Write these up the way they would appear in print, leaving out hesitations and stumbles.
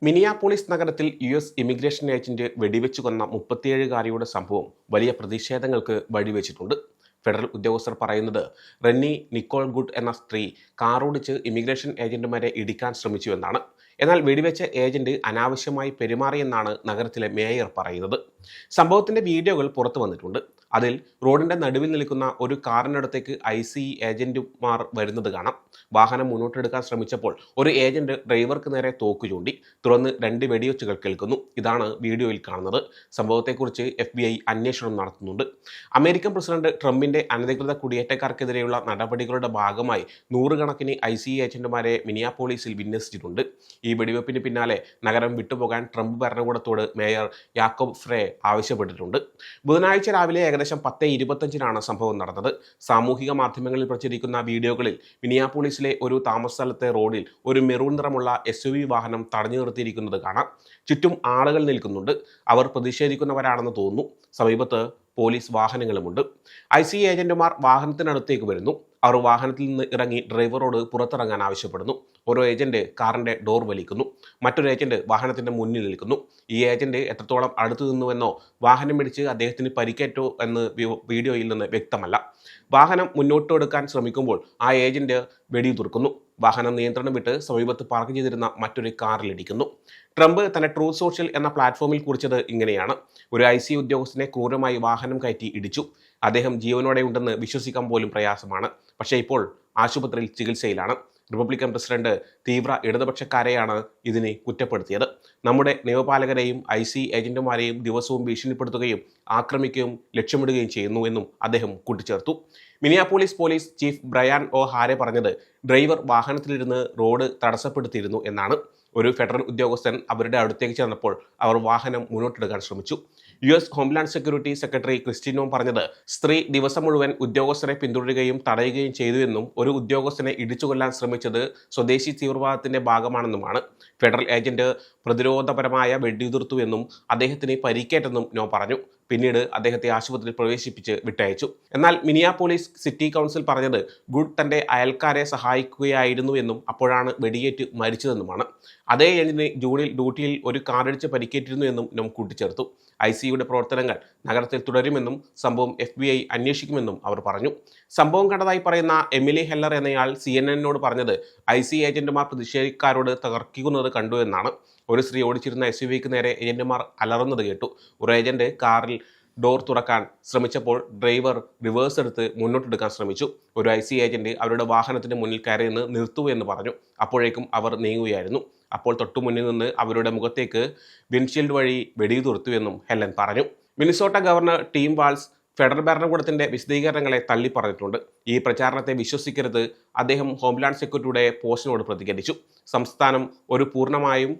Minneapolis നഗരത്തിൽ US immigration agent വെടിവെച്ചു കൊന്ന 37-കാരിയുടെ സംഭവം വലിയ പ്രതിഷേധങ്ങൾക്ക് വഴിവെച്ചിട്ടുണ്ട്. ഫെഡറൽ ഉദ്യോഗസ്ഥർ പറയുന്നത് റെന്നി നിക്കോൾ ഗുഡ് എന്ന സ്ത്രീ കാറോടിച്ച് ഇമിഗ്രേഷൻ ഏജന്റുമാരെ ഇടിക്കാൻ ശ്രമിച്ചു എന്നാണ്. എന്നാൽ വെടിവെച്ച ഏജന്റ് അനാവശ്യമായി പെരുമാറിയെന്നാണ് നഗരത്തിലെ മേയർ പറയുന്നത്. സംഭവത്തിന്റെ വീഡിയോകൾ പുറത്തു വന്നിട്ടുണ്ട്. അതിൽ റോഡിന്റെ നടുവിൽ നിൽക്കുന്ന ഒരു കാറിനടുത്തേക്ക് ICE ഏജന്റുമാർ വരുന്നത് കാണാം. വാഹനം മുന്നോട്ടെടുക്കാൻ ശ്രമിച്ചപ്പോൾ ഒരു ഏജന്റ് ഡ്രൈവർക്ക് നേരെ തോക്കു ചൂണ്ടി. തുടർന്ന് 2 വെടിവെച്ചുകൾ കേൾക്കുന്നു. ഇതാണ് വീഡിയോയിൽ കാണുന്നത്. സംഭവത്തെക്കുറിച്ച് FBI അന്വേഷണം നടത്തുന്നുണ്ട്. അമേരിക്കൻ പ്രസിഡന്റ് ട്രംപിന്റെ അനധികൃത കുടിയേറ്റക്കാർക്കെതിരെയുള്ള നടപടികളുടെ ഭാഗമായി 100 കണക്കിന് ICE ഏജന്റുമാരെ മിനിയാപോളിസിൽ വിന്യസിച്ചിട്ടുണ്ട്. ഈ വെടിവെപ്പിന് പിന്നാലെ നഗരം വിട്ടുപോകാൻ ട്രംപ് ഭരണകൂടത്തോട് മേയർ യാക്കോബ് ഫ്രേ ആവശ്യപ്പെട്ടിട്ടുണ്ട്. ബുധനാഴ്ച രാവിലെ ഏകദേശം 10:25 സംഭവം നടന്നത്. സാമൂഹിക മാധ്യമങ്ങളിൽ പ്രചരിക്കുന്ന വീഡിയോകളിൽ മിനിയാപോളിസിലെ ഒരു താമസ സ്ഥലത്തെ റോഡിൽ ഒരു മെറൂൺ നിറമുള്ള SUV വാഹനം തടഞ്ഞു നിർത്തിയിരിക്കുന്നത് കാണാം. ചുറ്റും ആളുകൾ നിൽക്കുന്നുണ്ട്. അവർ പ്രതിഷേധിക്കുന്നവരാണെന്ന് തോന്നുന്നു. സമീപത്ത് പോലീസ് വാഹനങ്ങളുമുണ്ട്. ICE ഏജന്റുമാർ വാഹനത്തിനടുത്തേക്ക് വരുന്നു. അവർ വാഹനത്തിൽ നിന്ന് ഇറങ്ങി ഡ്രൈവറോട് പുറത്തിറങ്ങാൻ ആവശ്യപ്പെടുന്നു. ഓരോ ഏജന്റ് കാറിന്റെ ഡോർ വലിക്കുന്നു. മറ്റൊരു ഏജന്റ് വാഹനത്തിന്റെ മുന്നിൽ നിൽക്കുന്നു. ഈ ഏജന്റ് എത്രത്തോളം അടുത്തു നിന്നുവെന്നോ വാഹനം ഇടിച്ച് അദ്ദേഹത്തിന് പരിക്കേറ്റോ എന്ന് വീഡിയോയിൽ നിന്ന് വ്യക്തമല്ല. വാഹനം മുന്നോട്ട് എടുക്കാൻ ശ്രമിക്കുമ്പോൾ ആ ഏജന്റ് വെടിയുതിർക്കുന്നു. വാഹനം നിയന്ത്രണം വിട്ട് സമീപത്ത് പാർക്ക് ചെയ്തിരുന്ന മറ്റൊരു കാറിലിടിക്കുന്നു. ട്രംപ് തന്റെ ട്രൂത്ത് സോഷ്യൽ എന്ന പ്ലാറ്റ്ഫോമിൽ കുറിച്ചത് ഇങ്ങനെയാണ്: ഒരു ICE ഉദ്യോഗസ്ഥനെ ക്രൂരമായി വാഹനം കയറ്റി ഇടിച്ചു. അദ്ദേഹം ജീവനോടെ ഉണ്ടെന്ന് വിശ്വസിക്കാൻ പോലും പ്രയാസമാണ്. പക്ഷേ ഇപ്പോൾ ആശുപത്രിയിൽ ചികിത്സയിലാണ്. റിപ്പബ്ലിക്കൻ പ്രസിഡന്റ് തീവ്ര ഇടതുപക്ഷക്കാരെയാണ് ഇതിനെ കുറ്റപ്പെടുത്തിയത്. നമ്മുടെ നിയമപാലകരെയും ICE ഏജന്റുമാരെയും ദിവസവും ഭീഷണിപ്പെടുത്തുകയും ആക്രമിക്കുകയും ലക്ഷ്യമിടുകയും ചെയ്യുന്നു എന്നും അദ്ദേഹം കൂട്ടിച്ചേർത്തു. Minneapolis police chief Brian O'Hara പറഞ്ഞത് ഡ്രൈവർ വാഹനത്തിലിരുന്ന് റോഡ് തടസ്സപ്പെടുത്തിയിരുന്നു എന്നാണ്. ഒരു ഫെഡറൽ ഉദ്യോഗസ്ഥൻ അവരുടെ അടുത്തേക്ക് ചെന്നപ്പോൾ അവർ വാഹനം മുന്നോട്ടെടുക്കാൻ ശ്രമിച്ചു. US ഹോംലാൻഡ് സെക്യൂരിറ്റി സെക്രട്ടറി ക്രിസ്റ്റീനോ പറഞ്ഞത് സ്ത്രീ ദിവസം മുഴുവൻ ഉദ്യോഗസ്ഥരെ പിന്തുടരുകയും തടയുകയും ചെയ്തുവെന്നും ഒരു ഉദ്യോഗസ്ഥനെ ഇടിച്ചുകൊല്ലാൻ ശ്രമിച്ചത് സ്വദേശി തീവ്രവാദത്തിന്റെ ഭാഗമാണെന്നുമാണ്. ഫെഡറൽ ഏജന്റ് പ്രതിരോധപരമായ വെടിയുതിർത്തുവെന്നും അദ്ദേഹത്തിന് പരിക്കേറ്റെന്നും നോ പറഞ്ഞു. പിന്നീട് അദ്ദേഹത്തെ ആശുപത്രിയിൽ പ്രവേശിപ്പിച്ച് വിട്ടയച്ചു. എന്നാൽ മിനിയാപോളിസ് സിറ്റി കൗൺസിൽ പറഞ്ഞത് ഗുഡ് തന്റെ അയൽക്കാരെ സഹായിക്കുകയായിരുന്നു എന്നും അപ്പോഴാണ് വെടിയേറ്റ് മരിച്ചതെന്നുമാണ്. അതേ ഏജന്റിന് ജൂണിൽ ഡ്യൂട്ടിയിൽ ഒരു കാറിടിച്ച് പരിക്കേറ്റിരുന്നു എന്നും നോം കൂട്ടിച്ചേർത്തു. ICEയുടെ പ്രവർത്തനങ്ങൾ നഗരത്തിൽ തുടരുമെന്നും സംഭവം FBI അന്വേഷിക്കുമെന്നും അവർ പറഞ്ഞു. സംഭവം കണ്ടതായി പറയുന്ന എമിലി ഹെല്ലർ എന്നയാൾ CNN പറഞ്ഞത് ICE ഏജന്റുമാർ പ്രതിഷേധക്കാരോട് തകർക്കുന്നത് കണ്ടു എന്നാണ്. ഒരു സ്ത്രീ ഓടിച്ചിരുന്ന SUVക്ക് നേരെ ഏജന്റുമാർ അലറുന്നത് കേട്ടു. ഒരു ഏജന്റ് കാറിൽ ഡോർ തുറക്കാൻ ശ്രമിച്ചപ്പോൾ ഡ്രൈവർ റിവേഴ്സ് എടുത്ത് മുന്നോട്ടെടുക്കാൻ ശ്രമിച്ചു. ഒരു ICE ഏജന്റ് അവരുടെ വാഹനത്തിന് മുന്നിൽ കയറി നിന്ന് നിർത്തൂ എന്ന് പറഞ്ഞു. അപ്പോഴേക്കും അവർ നീങ്ങുകയായിരുന്നു. അപ്പോൾ തൊട്ടു മുന്നിൽ നിന്ന് അവരുടെ മുഖത്തേക്ക് വിൻഷീൽഡ് വഴി വെടിയുതിർത്തുവെന്നും ഹെല്ലൻ പറഞ്ഞു. Minnesota governor Tim Walz federal ഭരണകൂടത്തിന്റെ വിശദീകരണങ്ങളെ തള്ളി പറഞ്ഞിട്ടുണ്ട്. ഈ പ്രചാരണത്തെ വിശ്വസിക്കരുത്. അദ്ദേഹം ഹോംലാൻഡ് സെക്യൂരിറ്റിയുടെ പോസ്റ്റിനോട് പ്രതികരിച്ചു. സംസ്ഥാനം ഒരു പൂർണ്ണമായും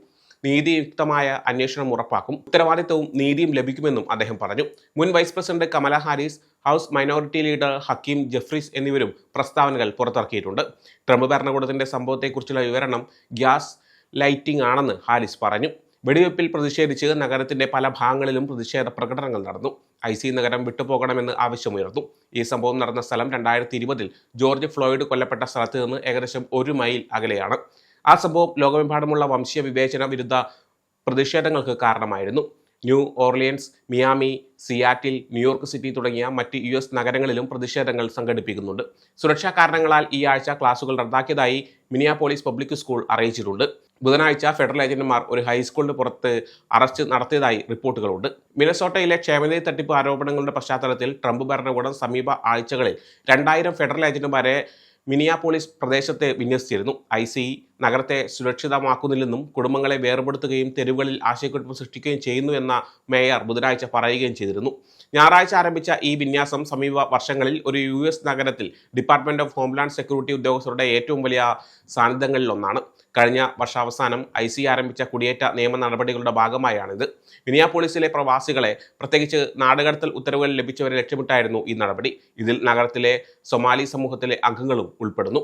നീതിയുക്തമായ അന്വേഷണം ഉറപ്പാക്കും. ഉത്തരവാദിത്തവും നീതിയും ലഭിക്കുമെന്നും അദ്ദേഹം പറഞ്ഞു. മുൻ vice president Kamala Harris, House minority leader Hakeem Jeffries എന്നിവരും പ്രസ്താവനകൾ പുറത്തിറക്കിയിട്ടുണ്ട്. ട്രംപ് ഭരണകൂടത്തിന്റെ സംഭവത്തെക്കുറിച്ചുള്ള വിവരണം ഗ്യാസ് ലൈറ്റിംഗ് ആണെന്ന് ഹാരിസ് പറഞ്ഞു. വെടിവെപ്പിൽ പ്രതിഷേധിച്ച് നഗരത്തിന്റെ പല ഭാഗങ്ങളിലും പ്രതിഷേധ പ്രകടനങ്ങൾ നടന്നു. ICE നഗരം വിട്ടുപോകണമെന്ന് ആവശ്യമുയർന്നു. ഈ സംഭവം നടന്ന സ്ഥലം 2020 ജോർജ് ഫ്ലോയിഡ് കൊല്ലപ്പെട്ട സ്ഥലത്ത് നിന്ന് ഏകദേശം 1 മൈൽ അകലെയാണ്. ആ സംഭവം ലോകമെമ്പാടുമുള്ള വംശീയ വിവേചന വിരുദ്ധ പ്രതിഷേധങ്ങൾക്ക് കാരണമായിരുന്നു. New Orleans, Miami, Seattle, New York city തുടങ്ങിയ മറ്റ് US നഗരങ്ങളിലും പ്രതിഷേധങ്ങൾ സംഘടിപ്പിക്കുന്നുണ്ട്. സുരക്ഷാ കാരണങ്ങളാൽ ഈ ആഴ്ച ക്ലാസുകൾ റദ്ദാക്കിയതായി മിനിയാപോളിസ് പബ്ലിക് സ്കൂൾ അറിയിച്ചിട്ടുണ്ട്. ബുധനാഴ്ച ഫെഡറൽ ഏജന്റുമാർ ഒരു ഹൈസ്കൂളിന് പുറത്ത് അറസ്റ്റ് നടത്തിയതായി റിപ്പോർട്ടുകളുണ്ട്. മിനസോട്ടയിലെ ക്ഷേമനിധി തട്ടിപ്പ് ആരോപണങ്ങളുടെ പശ്ചാത്തലത്തിൽ ട്രംപ് ഭരണകൂടം സമീപ ആഴ്ചകളിൽ 2000 ഫെഡറൽ ഏജന്റുമാരെ മിനിയാപോളിസ് പ്രദേശത്ത് വിന്യസിച്ചിരുന്നു. ICE നഗരത്തെ സുരക്ഷിതമാക്കുന്നില്ലെന്നും കുടുംബങ്ങളെ വേർപെടുത്തുകയും തെരുവുകളിൽ ആശയക്കുഴപ്പം സൃഷ്ടിക്കുകയും ചെയ്യുന്നു എന്ന മേയർ ബുധനാഴ്ച പറയുകയും ചെയ്തിരുന്നു. ഞായറാഴ്ച ആരംഭിച്ച ഈ വിന്യാസം സമീപ വർഷങ്ങളിൽ ഒരു US നഗരത്തിൽ ഡിപ്പാർട്ട്മെന്റ് ഓഫ് ഹോംലാൻഡ് സെക്യൂരിറ്റി ഉദ്യോഗസ്ഥരുടെ ഏറ്റവും വലിയ സാന്നിധ്യങ്ങളിലൊന്നാണ്. കഴിഞ്ഞ വർഷാവസാനം ICE ആരംഭിച്ച കുടിയേറ്റ നിയമ നടപടികളുടെ ഭാഗമായാണിത്. മിനിയാപോളിസിലെ പ്രവാസികളെ, പ്രത്യേകിച്ച് നാടുകടത്തൽ ഉത്തരവുകൾ ലഭിച്ചവരെ ലക്ഷ്യമിട്ടായിരുന്നു ഈ നടപടി. ഇതിൽ നഗരത്തിലെ സൊമാലി സമൂഹത്തിലെ അംഗങ്ങളും ഉൾപ്പെടുന്നു.